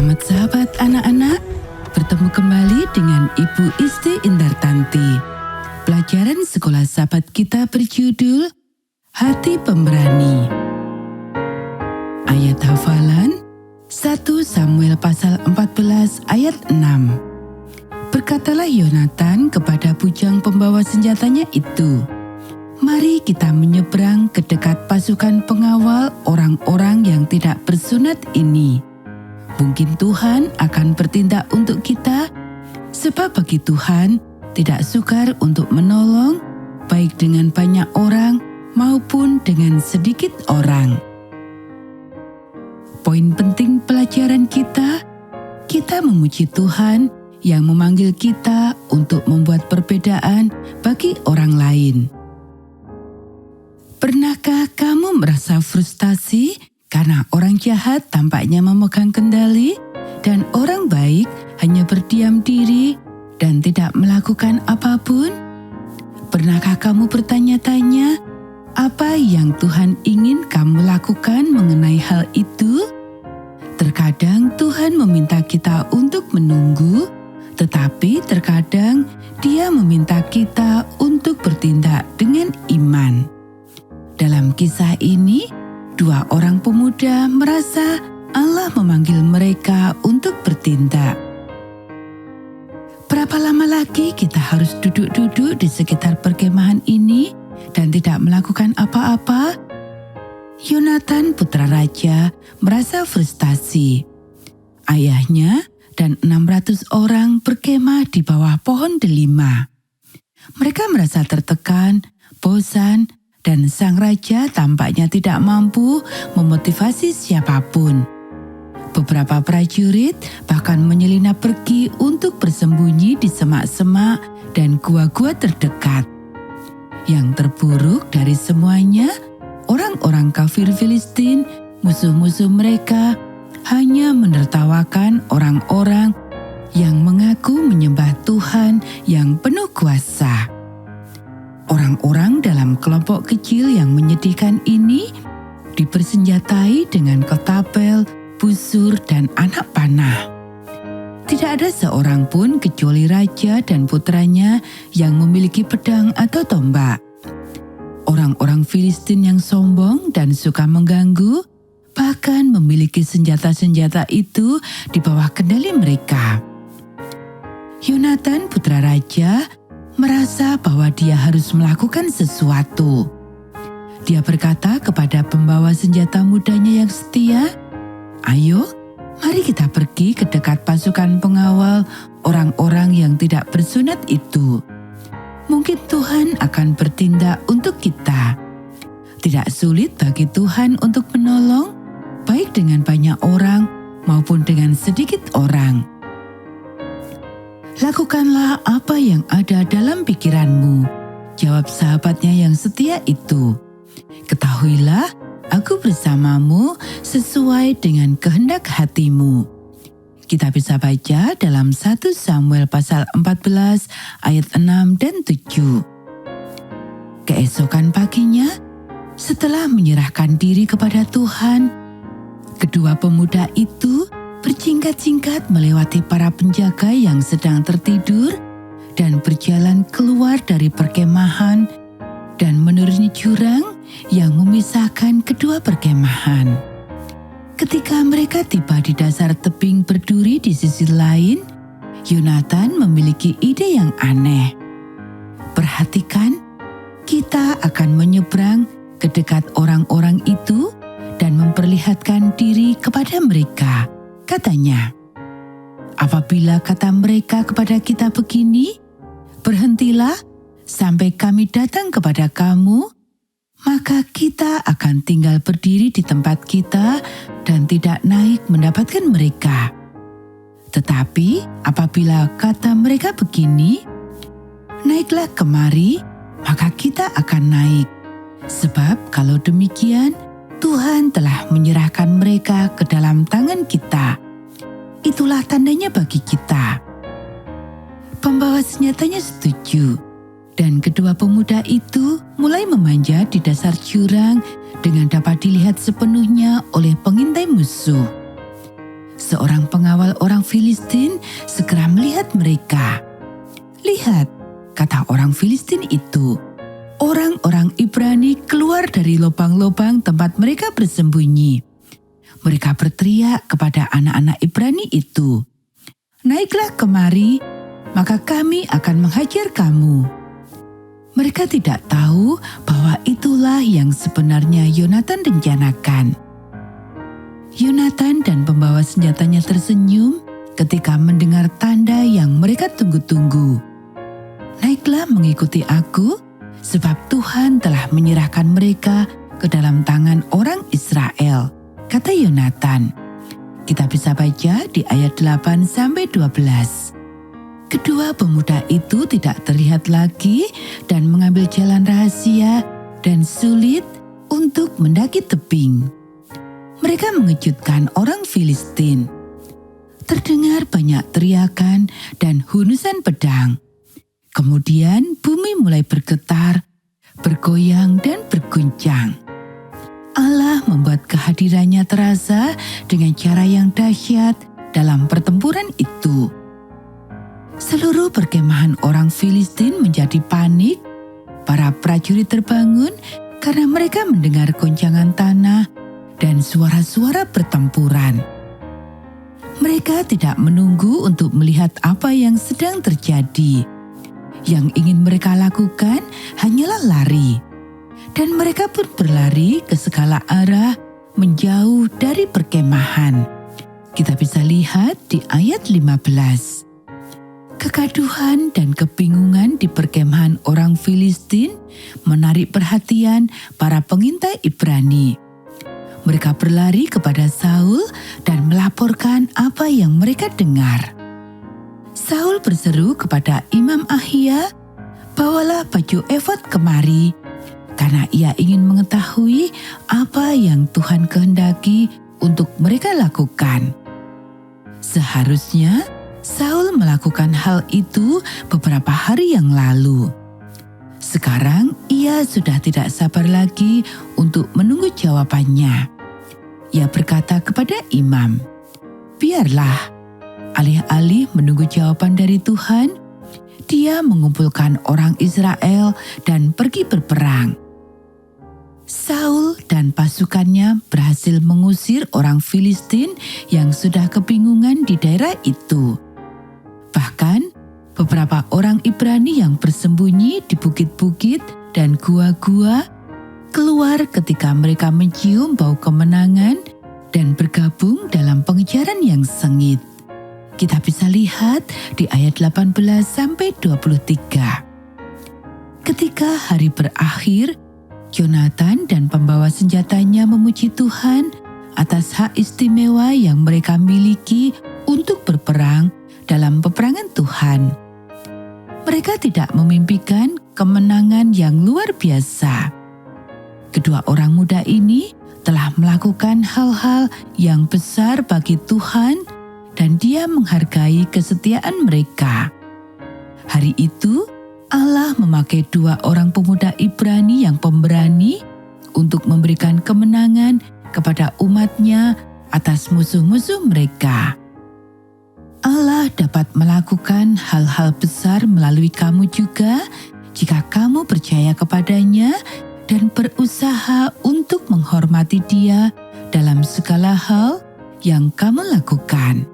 Selamat sahabat anak-anak, bertemu kembali dengan Ibu Isti Indartanti. Pelajaran sekolah sahabat kita berjudul Hati Pemberani. Ayat hafalan 1 Samuel pasal 14 ayat 6. Berkatalah Yonatan kepada bujang pembawa senjatanya itu, "Mari kita menyeberang ke dekat pasukan pengawal orang-orang yang tidak bersunat ini. Mungkin Tuhan akan bertindak untuk kita, sebab bagi Tuhan tidak sukar untuk menolong, baik dengan banyak orang maupun dengan sedikit orang." Poin penting pelajaran kita memuji Tuhan yang memanggil kita untuk membuat perbedaan bagi orang lain. Pernahkah kamu merasa frustasi karena orang jahat tampaknya memegang kendali dan orang baik hanya berdiam diri dan tidak melakukan apapun? Pernahkah kamu bertanya-tanya, apa yang Tuhan ingin kamu lakukan mengenai hal itu? Terkadang Tuhan meminta kita untuk menunggu, tetapi terkadang Dia meminta kita untuk bertindak dengan iman. Dalam kisah ini, dua orang pemuda merasa Allah memanggil mereka untuk bertindak. Berapa lama lagi kita harus duduk-duduk di sekitar perkemahan ini dan tidak melakukan apa-apa? Yonatan putra raja merasa frustasi. Ayahnya dan 600 orang berkemah di bawah pohon delima. Mereka merasa tertekan, bosan, dan sang raja tampaknya tidak mampu memotivasi siapapun. Beberapa prajurit bahkan menyelinap pergi untuk bersembunyi di semak-semak dan gua-gua terdekat. Yang terburuk dari semuanya, orang-orang kafir Filistin, musuh-musuh mereka, hanya menertawakan orang-orang yang mengaku menyembah Tuhan yang penuh kuasa. Orang-orang dalam kelompok kecil yang menyedihkan ini dipersenjatai dengan ketapel, busur, dan anak panah. Tidak ada seorang pun kecuali raja dan putranya yang memiliki pedang atau tombak. Orang-orang Filistin yang sombong dan suka mengganggu bahkan memiliki senjata-senjata itu di bawah kendali mereka. Yonatan putra raja merasa bahwa dia harus melakukan sesuatu. Dia berkata kepada pembawa senjata mudanya yang setia, "Ayo, mari kita pergi ke dekat pasukan pengawal orang-orang yang tidak bersunat itu. Mungkin Tuhan akan bertindak untuk kita." Tidak sulit bagi Tuhan untuk menolong, baik dengan banyak orang maupun dengan sedikit orang. "Lakukanlah apa yang ada dalam pikiranmu," jawab sahabatnya yang setia itu. "Ketahuilah, aku bersamamu sesuai dengan kehendak hatimu." Kita bisa baca dalam 1 Samuel pasal 14 ayat 6 dan 7. Keesokan paginya, setelah menyerahkan diri kepada Tuhan, kedua pemuda itu berjingkat-jingkat melewati para penjaga yang sedang tertidur dan berjalan keluar dari perkemahan dan menuruni jurang yang memisahkan kedua perkemahan. Ketika mereka tiba di dasar tebing berduri di sisi lain, Yonatan memiliki ide yang aneh. "Perhatikan, kita akan menyeberang ke dekat orang-orang itu dan memperlihatkan diri kepada mereka," katanya. "Apabila kata mereka kepada kita begini, 'Berhentilah sampai kami datang kepada kamu,' maka kita akan tinggal berdiri di tempat kita dan tidak naik mendapatkan mereka. Tetapi apabila kata mereka begini, 'Naiklah kemari,' maka kita akan naik. Sebab kalau demikian, Tuhan telah menyerahkan mereka ke dalam tangan kita. Itulah tandanya bagi kita." Pembawa senjatanya setuju, dan kedua pemuda itu mulai memanjat di dasar jurang dengan dapat dilihat sepenuhnya oleh pengintai musuh. seorang pengawal orang Filistin segera melihat mereka. "Lihat," kata orang Filistin itu, "orang-orang Ibrani keluar dari lubang-lubang tempat mereka bersembunyi." Mereka berteriak kepada anak-anak Ibrani itu, "Naiklah kemari, maka kami akan menghajar kamu." Mereka tidak tahu bahwa itulah yang sebenarnya Yonatan rencanakan. Yonatan dan pembawa senjatanya tersenyum ketika mendengar tanda yang mereka tunggu-tunggu. "Naiklah mengikuti aku, sebab Tuhan telah menyerahkan mereka ke dalam tangan orang Israel," kata Yonatan. Kita bisa baca di ayat 8-12. Kedua pemuda itu tidak terlihat lagi dan mengambil jalan rahasia dan sulit untuk mendaki tebing. Mereka mengejutkan orang Filistin. Terdengar banyak teriakan dan hunusan pedang. Kemudian bumi mulai bergetar, bergoyang dan berguncang. Allah membuat kehadirannya terasa dengan cara yang dahsyat dalam pertempuran itu. Seluruh perkemahan orang Filistin menjadi panik. Para prajurit terbangun karena mereka mendengar goncangan tanah dan suara-suara pertempuran. Mereka tidak menunggu untuk melihat apa yang sedang terjadi. Yang ingin mereka lakukan hanyalah lari. Dan mereka pun berlari ke segala arah menjauh dari perkemahan. Kita bisa lihat di ayat 15. Kegaduhan dan kebingungan di perkemahan orang Filistin menarik perhatian para pengintai Ibrani. Mereka berlari kepada Saul dan melaporkan apa yang mereka dengar. Saul berseru kepada Imam Ahia, "Bawalah baju efod kemari," karena ia ingin mengetahui apa yang Tuhan kehendaki untuk mereka lakukan. Seharusnya Saul melakukan hal itu beberapa hari yang lalu. Sekarang ia sudah tidak sabar lagi untuk menunggu jawabannya. Ia berkata kepada imam, "Biarlah." Alih-alih menunggu jawaban dari Tuhan, dia mengumpulkan orang Israel dan pergi berperang. Saul dan pasukannya berhasil mengusir orang Filistin yang sudah kebingungan di daerah itu. Bahkan, beberapa orang Ibrani yang bersembunyi di bukit-bukit dan gua-gua keluar ketika mereka mencium bau kemenangan dan bergabung dalam pengejaran yang sengit. Kita bisa lihat di ayat 18-23. Ketika hari berakhir, Yonatan dan pembawa senjatanya memuji Tuhan atas hak istimewa yang mereka miliki untuk berperang dalam peperangan Tuhan. Mereka tidak memimpikan kemenangan yang luar biasa. Kedua orang muda ini telah melakukan hal-hal yang besar bagi Tuhan dan Dia menghargai kesetiaan mereka. Hari itu, Allah memakai dua orang pemuda Ibrani yang pemberani untuk memberikan kemenangan kepada umat-Nya atas musuh-musuh mereka. Allah dapat melakukan hal-hal besar melalui kamu juga jika kamu percaya kepada-Nya dan berusaha untuk menghormati Dia dalam segala hal yang kamu lakukan.